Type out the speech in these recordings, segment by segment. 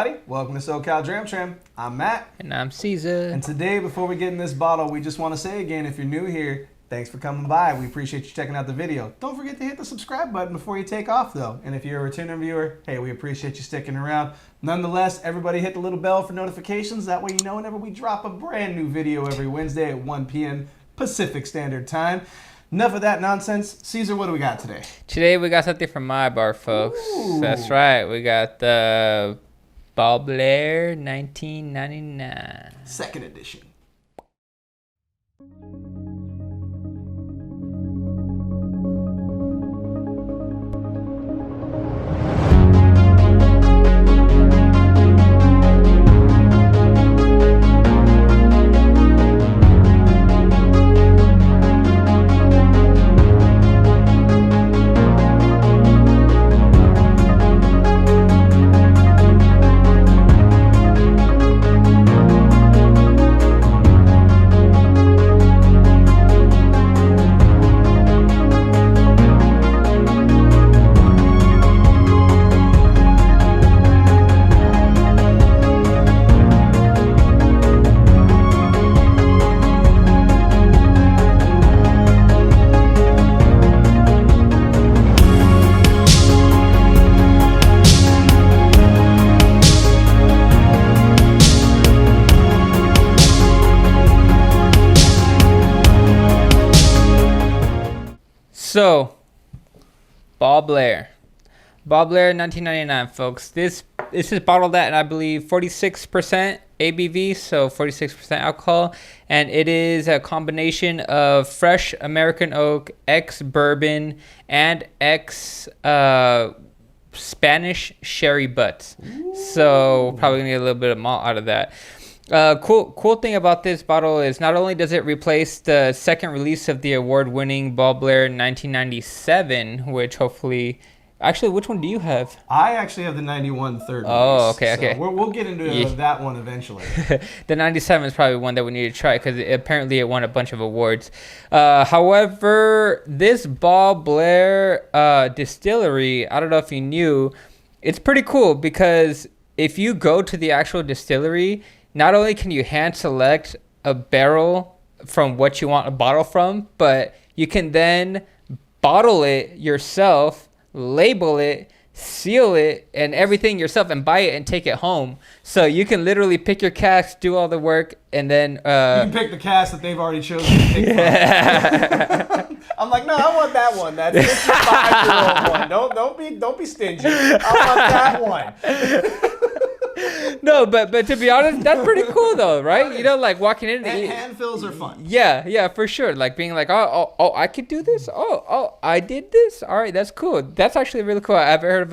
everybody. Welcome to socaldramtram. I'm Matt. And I'm Cesar. And today, before we get in this bottle, we just want to say again, if you're new here, thanks for coming by. We appreciate you checking out the video. Don't forget to hit the subscribe button before you take off, though. And if you're a returning viewer, hey, we appreciate you sticking around. Nonetheless, everybody hit the little bell for notifications. That way you know whenever we drop a brand new video every Wednesday at 1 p.m. Pacific Standard Time. Enough of that nonsense. Cesar, what do we got today? Today we got something from my bar, folks. Ooh. That's right. We got the Balblair 1999. Second edition. So, Balblair 1999, folks. This is bottled at, I believe, 46% ABV, so 46% alcohol, and it is a combination of fresh American oak, ex-bourbon, and Spanish sherry butts. Ooh. So probably gonna get a little bit of malt out of that. Cool thing about this bottle is not only does it replace the second release of the award-winning Balblair 1997, which hopefully... Actually, which one do you have? I actually have the 91 third release. Oh, okay. So we'll get into that one eventually. The 97 is probably one that we need to try because apparently it won a bunch of awards. However, this Balblair distillery, I don't know if you knew, it's pretty cool because if you go to the actual distillery, not only can you hand select a barrel from what you want a bottle from, but you can then bottle it yourself, label it, seal it, and everything yourself, and buy it and take it home. So you can literally pick your cask, do all the work, and then... you can pick the cask that they've already chosen to pick from. I'm like, no, I want that one. That 55-year-old one. Don't be stingy. I want that one. No, but to be honest, that's pretty cool though, right? You know, like walking in. Hand fills are fun. Yeah, for sure. Like being like, oh, I could do this. Oh, I did this. All right, that's cool. That's actually really cool. I haven't heard of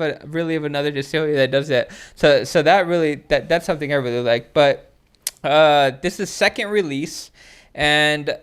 another distillery that does that. So that's something I really like. But this is second release, and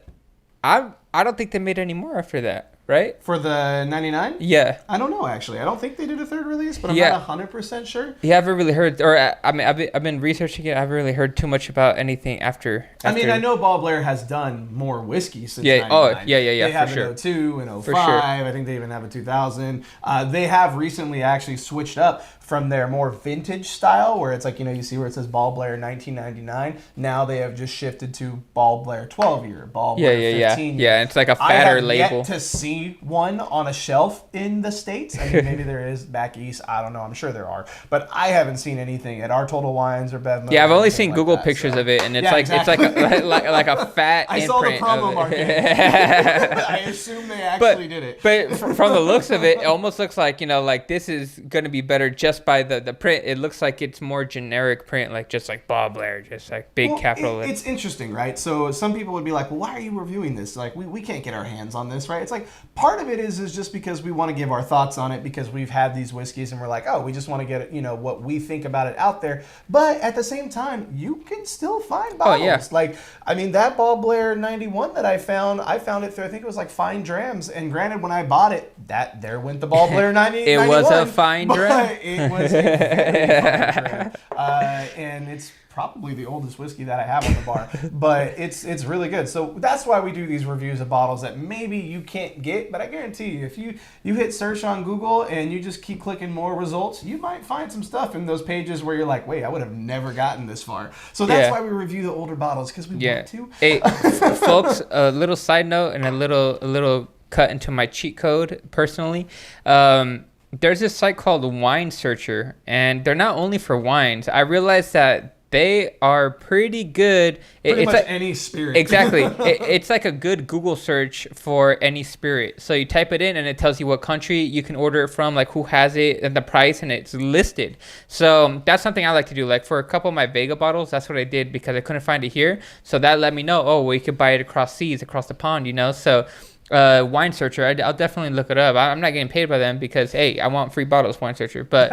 I don't think they made any more after that. Right? For the 99? Yeah. I don't know, actually. I don't think they did a third release, but I'm not 100% sure. Yeah, I haven't really heard, I've been researching it. I haven't really heard too much about anything after. I mean, I know Balblair has done more whiskey since 99. They have an 02 and 05. Sure. I think they even have a 2000. They have recently actually switched up from their more vintage style, where it's like, you see where it says Balblair 1999. Now they have just shifted to Balblair 12-year, Balblair 15-year. Yeah, it's like a fatter label. I have yet to see one on a shelf in the States. I mean, maybe there is back east. I don't know. I'm sure there are. But I haven't seen anything at our Total Wines or Bevmo. Yeah, I've only seen Google pictures of it, and it's exactly. It's like a fat I imprint. saw the promo marketing. I assume they actually did it. But from the looks of it, it almost looks like, like this is going to be better just by the print. It looks like it's more generic print, like just like Balblair, just like big capital. It's interesting, right? So some people would be like, well, why are you reviewing this? Like, we can't get our hands on this, right? It's like, part of it is just because we want to give our thoughts on it because we've had these whiskeys and we're like, oh, we just want to get it, what we think about it out there. But at the same time, you can still find bottles. Oh, yeah. Like, I mean, that Balblair 91 that I found it through, I think it was like Fine Drams. And granted, when I bought it, there went the Balblair 91. It was a Fine Dram. was a very fun trip. And it's probably the oldest whiskey that I have on the bar, but it's really good. So that's why we do these reviews of bottles that maybe you can't get, but I guarantee you, if you hit search on Google and you just keep clicking more results, you might find some stuff in those pages where you're like, wait, I would have never gotten this far. So that's why we review the older bottles, because we want to. Hey, folks, a little side note and a little cut into my cheat code personally. There's this site called Wine Searcher, and they're not only for wines. I realized that they are pretty good. Pretty it's much like, any spirit. Exactly. It's like a good Google search for any spirit. So you type it in and it tells you what country you can order it from, like who has it and the price, and it's listed. So that's something I like to do. Like for a couple of my Vega bottles, that's what I did because I couldn't find it here. So that let me know, oh, well, you could buy it across seas, across the pond, you know? So Wine Searcher, I'll definitely look it up. I'm not getting paid by them because, hey, I want free bottles, Wine Searcher. But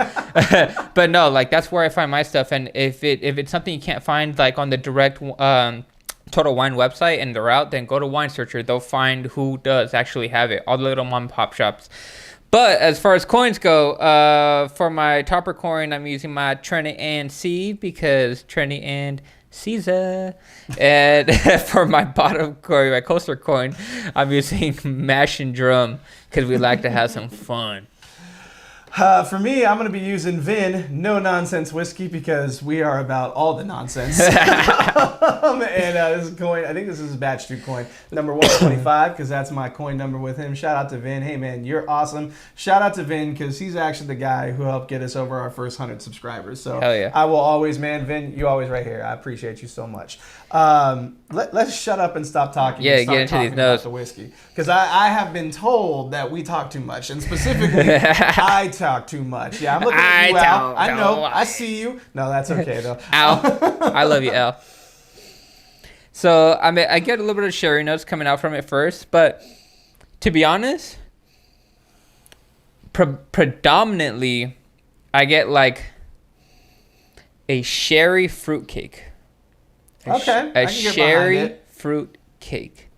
but no, like that's where I find my stuff. And if it's something you can't find like on the direct Total Wine website and they're out, then go to Wine Searcher. They'll find who does actually have it, all the little mom and pop shops. But as far as coins go, for my topper coin, I'm using my Trinity and C because Trinity and Cesar. And for my bottom coin, my coaster coin, I'm using Mash and Drum because we like to have some fun. For me, I'm going to be using Vin, no nonsense whiskey, because we are about all the nonsense. And this is coin, I think this is batch 2 coin, number 125, because that's my coin number with him. Shout out to Vin. Hey, man, you're awesome. Shout out to Vin, because he's actually the guy who helped get us over our first 100 subscribers. So hell yeah. I will always, man, Vin, you always right here. I appreciate you so much. Let's shut up and stop talking. Yeah, and get into these notes. the whiskey, because I have been told that we talk too much, and specifically, I talk too much. Yeah, I'm looking at you, Al. I know. I see you. No, that's okay though. Al, I love you, Al. So I mean, I get a little bit of sherry notes coming out from it first, but to be honest, predominantly, I get like a sherry fruitcake. Okay, a sherry fruit cake.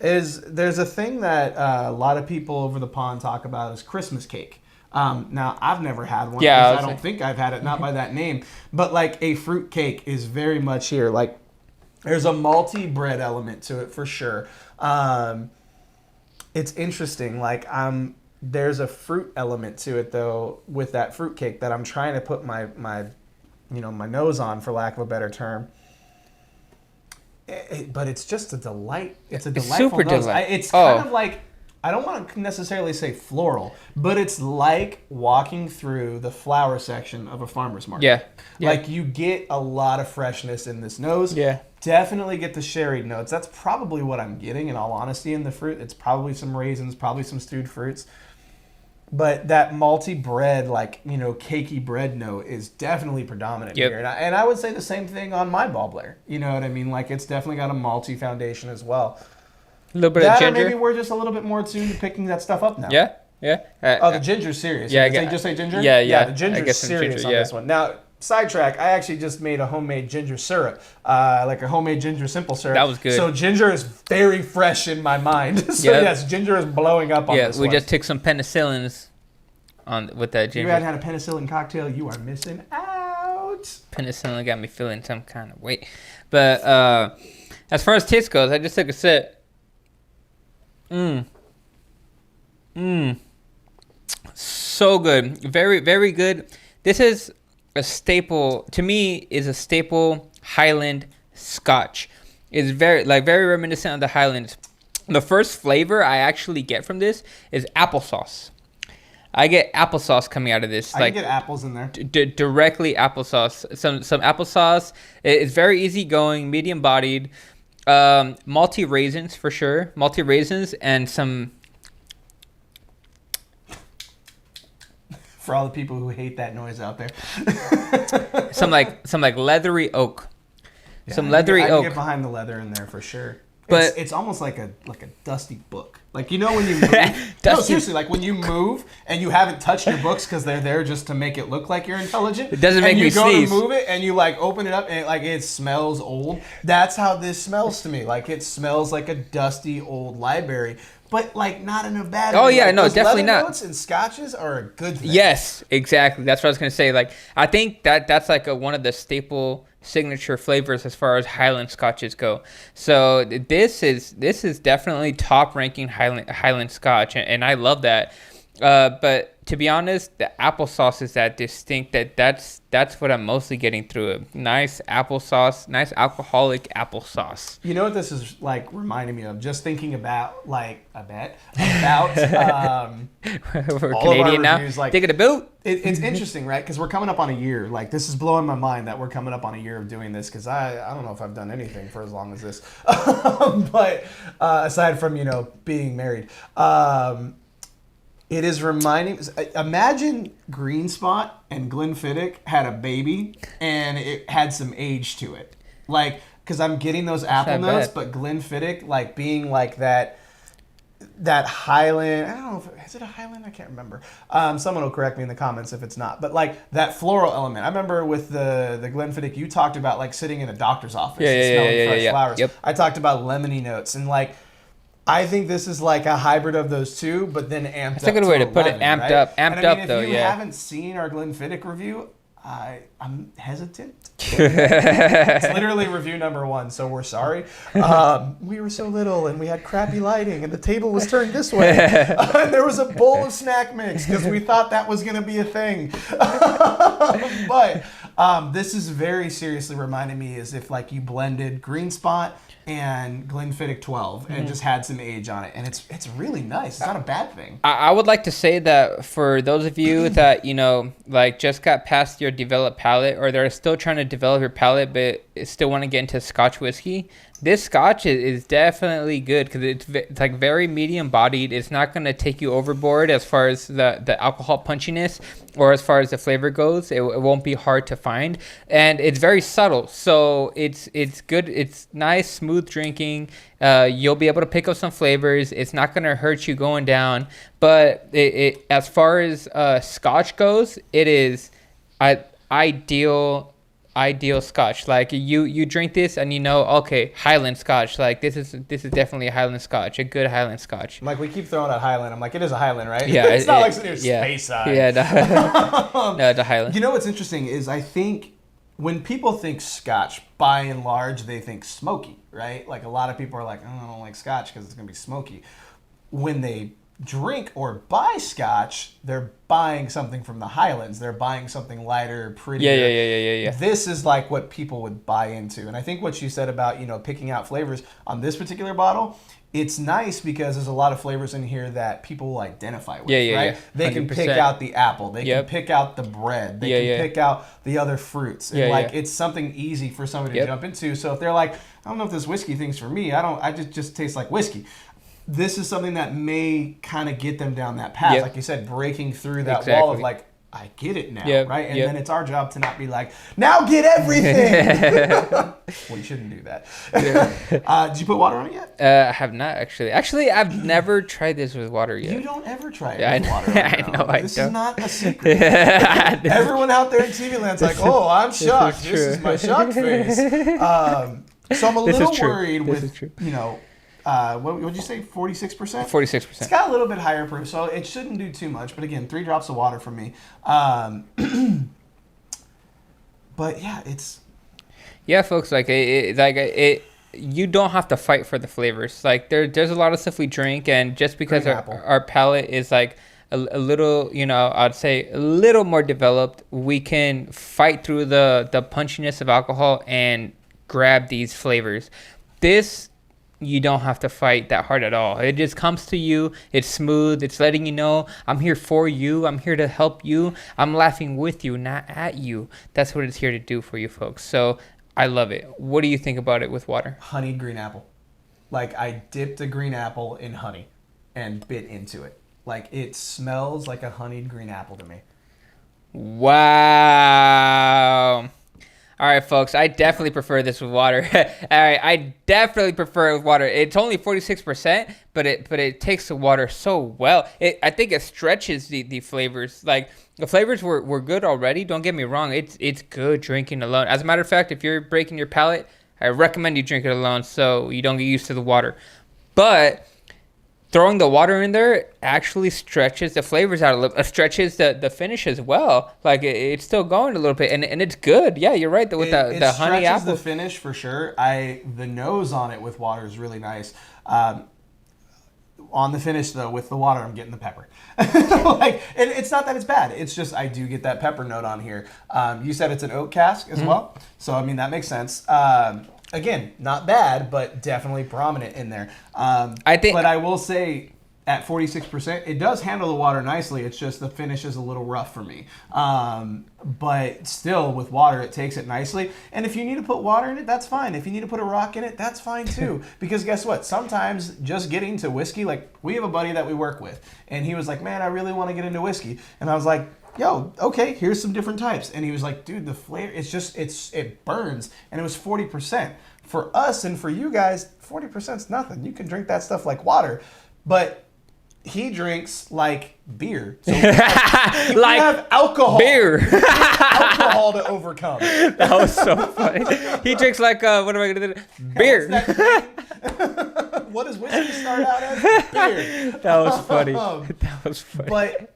There's a thing that a lot of people over the pond talk about is Christmas cake. Now, I've never had one. Yeah, I don't think I've had it, not by that name. But like a fruit cake is very much here. Like there's a malty bread element to it for sure. It's interesting. Like there's a fruit element to it though with that fruit cake that I'm trying to put my nose on, for lack of a better term. But it's just a delight. It's a delightful super nose. delight. It's kind of like, I don't want to necessarily say floral, but it's like walking through the flower section of a farmer's market. Yeah. Like you get a lot of freshness in this nose. Yeah. Definitely get the sherry notes. That's probably what I'm getting, in all honesty, in the fruit. It's probably some raisins, probably some stewed fruits. But that malty bread, like, cakey bread note is definitely predominant here. And I would say the same thing on my Balblair. You know what I mean? Like, it's definitely got a malty foundation as well. A little bit of ginger. Or maybe we're just a little bit more tuned to picking that stuff up now. Yeah. The ginger's serious. Yeah. Did they just say ginger? Yeah. The ginger's serious on this one. Now, sidetrack, I actually just made a homemade ginger syrup, like a homemade ginger simple syrup. That was good. So ginger is very fresh in my mind. So yes, ginger is blowing up on this one. We just took some penicillins with that ginger. You hadn't had a penicillin cocktail, you are missing out. Penicillin got me feeling some kind of way. But as far as taste goes, I just took a sip. So good. Very, very good. This is a staple, to me, is a staple Highland Scotch. It's very reminiscent of the Highlands. The first flavor I actually get from this is applesauce. I get applesauce coming out of this. I can get apples in there. Directly applesauce. Some applesauce. It's very easygoing, medium bodied. Malty raisins for sure. Malty raisins and some. For all the people who hate that noise out there. some like leathery oak. Yeah, some leathery I oak. can get behind the leather in there for sure. But it's almost like a dusty book. Like, when you move. No, seriously, like when you move and you haven't touched your books because they're there just to make it look like you're intelligent. It doesn't make me sneeze. And you go to move it and you like open it up and it smells old. That's how this smells to me. Like it smells like a dusty old library. but like not in a bad Oh, way. yeah, Like, no, those definitely leather not. notes and scotches are a good thing. Yes, exactly. That's what I was gonna say. Like, I think that's like one of the staple signature flavors as far as Highland scotches go. So this is definitely top ranking Highland Scotch, and I love that. But to be honest, the applesauce is that distinct that's what I'm mostly getting through it. Nice applesauce, nice alcoholic applesauce. You know what this is like reminding me of? Just thinking about like about We're all Canadian of our now. reviews, like, Taking a boot. It's interesting, right? Because we're coming up on a year. Like, this is blowing my mind that we're coming up on a year of doing this, because I don't know if I've done anything for as long as this. But aside from, being married. It is reminding... Imagine Green Spot and Glenfiddich had a baby, and it had some age to it. Like, because I'm getting those apple notes, but Glenfiddich, like, being like that Highland, I don't know if, is it a Highland? I can't remember. Someone will correct me in the comments if it's not. But like that floral element. I remember with the Glenfiddich, you talked about like sitting in a doctor's office and smelling fresh flowers. Yep. I talked about lemony notes, and like I think this is like a hybrid of those two, but then amped up. That's a good way to put it. Amped up. If you haven't seen our Glenfiddich review, I'm hesitant. It's literally review number 1, so we're sorry. We were so little, and we had crappy lighting, and the table was turned this way. And there was a bowl of snack mix because we thought that was going to be a thing. But this is very seriously reminding me as if like you blended Green Spot and Glenfiddich 12 and just had some age on it, and it's really nice. It's not a bad thing. I would like to say that for those of you that like just got past your developed palate, or they're still trying to develop your palate but still want to get into Scotch whiskey, this Scotch is definitely good because it's like very medium bodied. It's not going to take you overboard as far as the alcohol punchiness or as far as the flavor goes. It won't be hard to find, and it's very subtle, so it's good. It's nice, smooth drinking. You'll be able to pick up some flavors. It's not going to hurt you going down, but it as far as Scotch goes, it is ideal Scotch. Like you drink this and okay, Highland Scotch. Like this is definitely a Highland Scotch, a good Highland Scotch. Like we keep throwing out Highland. I'm like, it is a Highland, right? Yeah, it's not like sitting here Speyside. Yeah, no, the Highland. You know what's interesting is I think when people think Scotch, by and large, they think smoky, right? Like a lot of people are like, oh, I don't like Scotch because it's gonna be smoky. When they drink or buy Scotch, they're buying something from the Highlands. They're buying something lighter, prettier. Yeah. This is like what people would buy into. And I think what you said about, picking out flavors on this particular bottle, it's nice because there's a lot of flavors in here that people will identify with, right? Yeah. They can pick out the apple. They can pick out the bread. They can pick out the other fruits. And it's something easy for somebody to jump into. So if they're like, I don't know if this whiskey thing's for me. I just taste like whiskey. This is something that may kind of get them down that path. Like you said, breaking through that wall of like, I get it now, right? And then it's our job to not be like, now get everything. Well, you shouldn't do that. Did you put water on it yet? I have not actually. Actually, I've never tried this with water yet. You don't ever try it with water on I know I This don't. is not a secret. Everyone out there in TV land's like, oh, I'm shocked. This is my shocked face. So I'm a little worried with, what would you say, 46%? 46%. It's got a little bit higher proof, so it shouldn't do too much. But again, 3 drops of water from me. But yeah, it's... Yeah, folks, you don't have to fight for the flavors. Like there's a lot of stuff we drink, and just because our palate is like a little, I'd say a little more developed, we can fight through the punchiness of alcohol and grab these flavors. This, you don't have to fight that hard at all. It just comes to you. It's smooth. It's letting you know, I'm here for you. I'm here to help you. I'm laughing with you, not at you. That's what it's here to do for you folks. So I love it. What do you think about it with water? Honeyed green apple. Like I dipped a green apple in honey and bit into it. Like it smells like a honeyed green apple to me. Wow. All right, folks, I definitely prefer this with water. All right, I definitely prefer it with water. It's only 46%, but it takes the water so well. I think it stretches the flavors. Like the flavors were good already. Don't get me wrong. It's good drinking alone. As a matter of fact, if you're breaking your palate, I recommend you drink it alone so you don't get used to the water. But throwing the water in there actually stretches the flavors out a little, stretches the finish as well. Like it's still going a little bit, and it's good. Yeah, you're right. With the honey apple, the finish for sure. The nose on it with water is really nice. On the finish though, with the water, I'm getting the pepper. Like, and it's not that it's bad. It's just I do get that pepper note on here. You said it's an oak cask as well, so I mean that makes sense. Again, not bad, but definitely prominent in there. But I will say, at 46%, it does handle the water nicely. It's just the finish is a little rough for me. But still, with water, it takes it nicely. And if you need to put water in it, that's fine. If you need to put a rock in it, that's fine too. Because guess what? Sometimes just getting to whiskey, like we have a buddy that we work with, and he was like, man, I really want to get into whiskey. And I was like, yo, okay, here's some different types. And he was like, dude, the flavor, it burns. And it was 40%. For us and for you guys, 40% is nothing. You can drink that stuff like water. But he drinks like beer. So we have alcohol. Beer. Alcohol to overcome. That was so funny. He drinks like, what am I going to do? Beer. What does whiskey start out as? Beer. That was funny. That was funny. But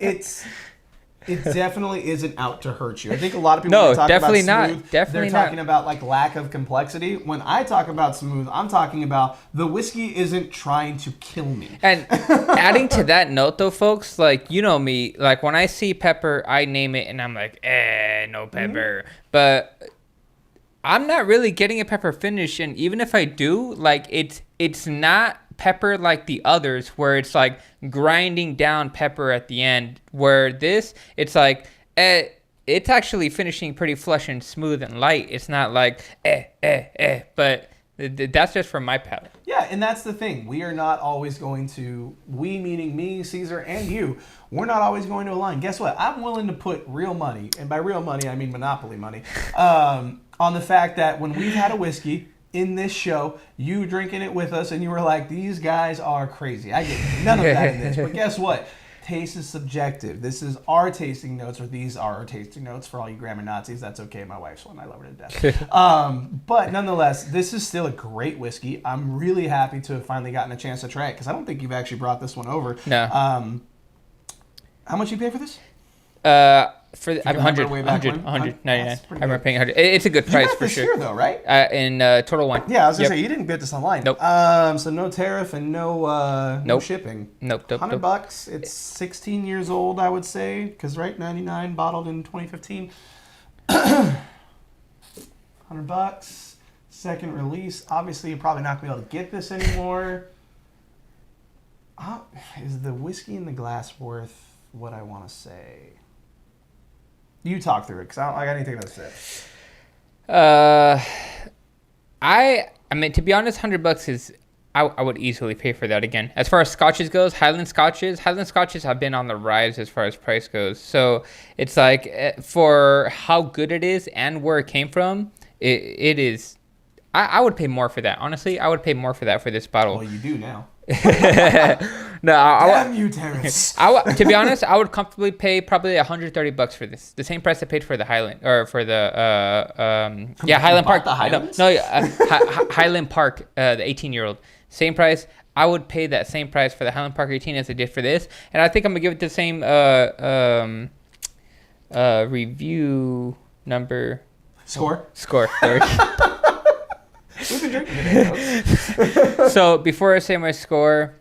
it definitely isn't out to hurt you. I think a lot of people when they talk definitely about smooth, not. Definitely they're talking about like lack of complexity. When I talk about smooth, I'm talking about the whiskey isn't trying to kill me. And adding to that note though, folks, like, you know me, like when I see pepper, I name it and I'm like, no pepper. But I'm not really getting a pepper finish, and even if I do, like it's not pepper like the others where it's like grinding down pepper at the end, where this, it's like it's actually finishing pretty flush and smooth and light. It's not like but that's just from my palate. Yeah, and that's the thing. We are not always going to, we meaning me, Cesar, and you, we're not always going to align. Guess what? I'm willing to put real money, and by real money I mean Monopoly money, on the fact that when we've had a whiskey in this show, you drinking it with us, and you were like, these guys are crazy. I get none of that in this. But guess what? Taste is subjective. This is our tasting notes, or these are our tasting notes for all you grammar Nazis. That's okay. My wife's one. I love her to death. But nonetheless, this is still a great whiskey. I'm really happy to have finally gotten a chance to try it, because I don't think you've actually brought this one over. No. How much you pay for this? For 199. I remember paying 100. It's a good price for sure. You got this here though, right? In Total Wine. Yeah, I was gonna say you didn't get this online. Nope. So no tariff and no shipping. Nope. $100. It's 16 years old, I would say, because right, 99, bottled in 2015. $100. Second release. Obviously, you're probably not gonna be able to get this anymore. Is the whiskey in the glass worth what I want to say? You talk through it, because I got anything to say. I mean, to be honest, $100 is, I would easily pay for that again. As far as scotches goes, Highland scotches have been on the rise as far as price goes. So it's like, for how good it is and where it came from, it is. I would pay more for that. Honestly, I would pay more for that for this bottle. Well, you do now. No, Damn you, Terrence. To be honest, I would comfortably pay probably $130 for this. The same price I paid for the Highland, or for the Highland Park. The Highlands? Highland Park, the 18-year-old. Same price. I would pay that same price for the Highland Park 18 as I did for this, and I think I'm gonna give it the same review number. Score. There we go. We've been drinking today, folks. So before I say my score,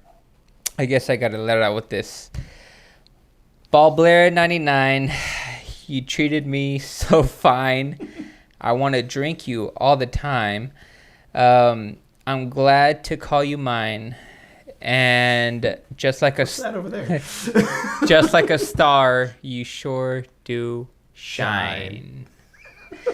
I guess I gotta let it out with this. Balblair 99, you treated me so fine. I want to drink you all the time. I'm glad to call you mine. And just like What's that over there? just like a star, you sure do shine.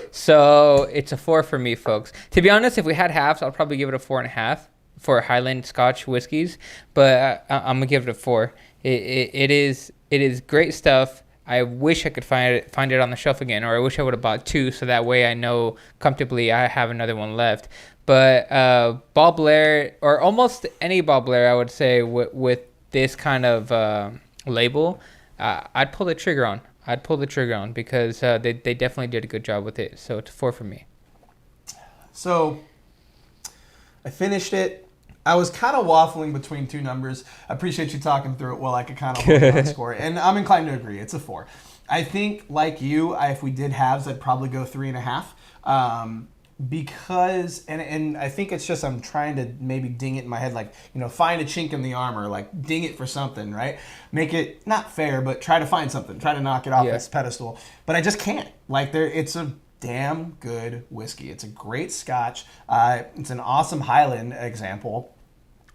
So it's a 4 for me, folks. To be honest, if we had halves, I'll probably give it a 4.5 for Highland Scotch whiskeys. But I'm gonna give it a 4. It is great stuff. I wish I could find it on the shelf again, or I wish I would have bought 2, so that way I know comfortably I have another one left. But Balblair, or almost any Balblair, I would say, with this kind of label, I'd pull the trigger on. Because they definitely did a good job with it. So it's a 4 for me. So I finished it. I was kind of waffling between two numbers. I appreciate you talking through it while I could kind of hold on score. And I'm inclined to agree. It's a 4. I think, like you, if we did halves, I'd probably go 3.5. Because, and I think it's just I'm trying to maybe ding it in my head, like, find a chink in the armor, like ding it for something, right? Make it not fair, but try to find something, try to knock it off its pedestal. But I just can't. Like, it's a damn good whiskey. It's a great Scotch. It's an awesome Highland example.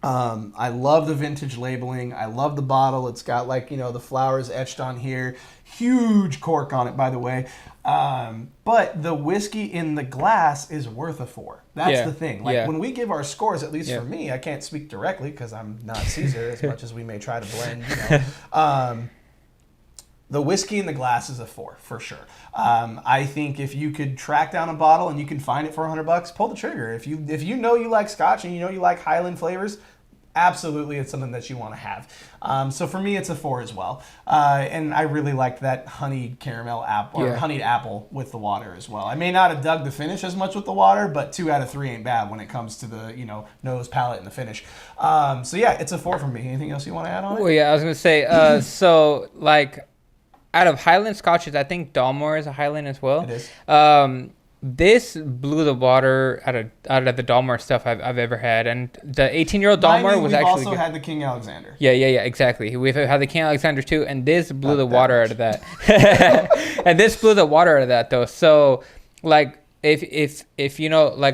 I love the vintage labeling. I love the bottle. It's got the flowers etched on here. Huge cork on it, by the way. But the whiskey in the glass is worth a 4. That's the thing. When we give our scores, at least for me, I can't speak directly because I'm not Cesar as much as we may try to blend. The whiskey in the glass is a 4 for sure. I think if you could track down a bottle and you can find it for $100, pull the trigger. If you know you like Scotch and you like Highland flavors, absolutely it's something that you want to have. So for me, it's a 4 as well. And I really liked that honeyed caramel apple or honeyed apple with the water as well. I may not have dug the finish as much with the water, but 2 out of 3 ain't bad when it comes to the nose, palate, and the finish. So yeah, it's a 4 for me. Anything else you want to add on it? Well, yeah, I was gonna say. So out of Highland Scotches, I think Dalmore is a Highland as well. It is. This blew the water out of the Dalmore stuff I've ever had, and the 18-year-old Dalmore was actually. We've also had the King Alexander. Yeah, exactly. We've had the King Alexander too, and this blew the water out of that. And this blew the water out of that though. So if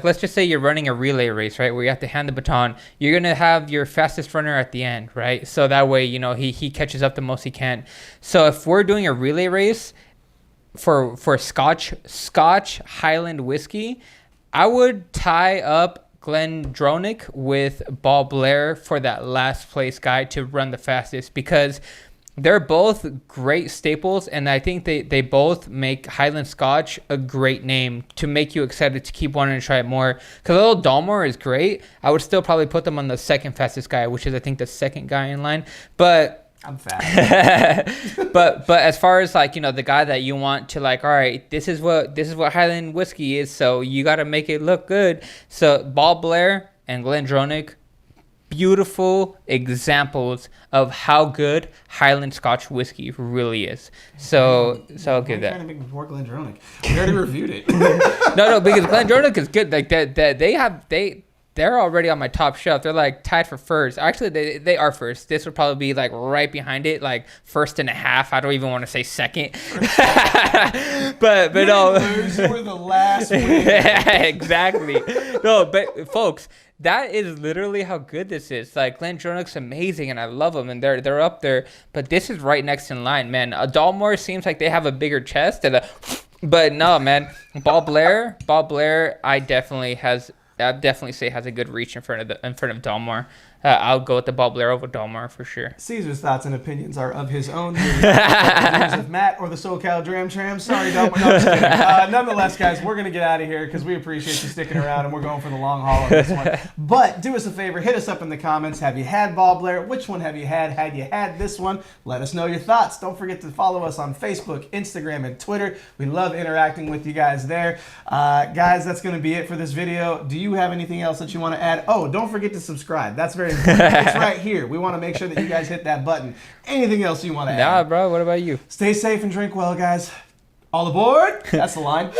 let's just say you're running a relay race, right, where you have to hand the baton, you're gonna have your fastest runner at the end, right? So that way, he catches up the most he can. So if we're doing a relay race for Scotch Highland whiskey, I would tie up Glendronach with Balblair for that last place guy to run the fastest, because they're both great staples, and I think they both make Highland Scotch a great name to make you excited to keep wanting to try it more. Because although Dalmore is great, I would still probably put them on the second fastest guy, which is I think the second guy in line. But I'm fat. but as far as the guy that you want to all right, this is what Highland whiskey is, so you got to make it look good. So Balblair and Glendronach, beautiful examples of how good Highland Scotch whiskey really is. So I'll give that. Trying to make more Glendronach. We already reviewed it. No, because Glendronach is good. They're already on my top shelf. They're tied for first. Actually, they are first. This would probably be right behind it, first and a half. I don't even want to say second. but no. You were the last winner. Exactly. No, but folks, that is literally how good this is. Glendronach's amazing, and I love them, and they're up there. But this is right next in line, man. Dalmore seems like they have a bigger chest, but no, man. Balblair, I'd definitely say has a good reach in front of Dalmore. I'll go with the Balblair over Dalmore for sure. Caesar's thoughts and opinions are of his own. Views of Matt or the socaldramtram. Sorry, Dalmore. No, just kidding. Nonetheless, guys, we're going to get out of here because we appreciate you sticking around, and we're going for the long haul on this one. But do us a favor, hit us up in the comments. Have you had Balblair? Which one have you had? Had you had this one? Let us know your thoughts. Don't forget to follow us on Facebook, Instagram, and Twitter. We love interacting with you guys there. Guys, that's going to be it for this video. Do you have anything else that you want to add? Oh, don't forget to subscribe. That's very important. It's right here. We want to make sure that you guys hit that button. Anything else you want to add? Nah, bro. What about you? Stay safe and drink well, guys. All aboard. That's the line.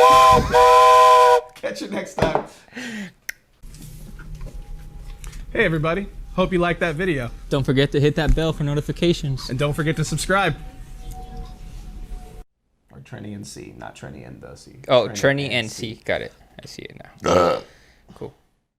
Catch you next time. Hey, everybody. Hope you liked that video. Don't forget to hit that bell for notifications. And don't forget to subscribe. Or Trini and C, not Trini and the C. Oh, Trini and C. Got it. I see it now.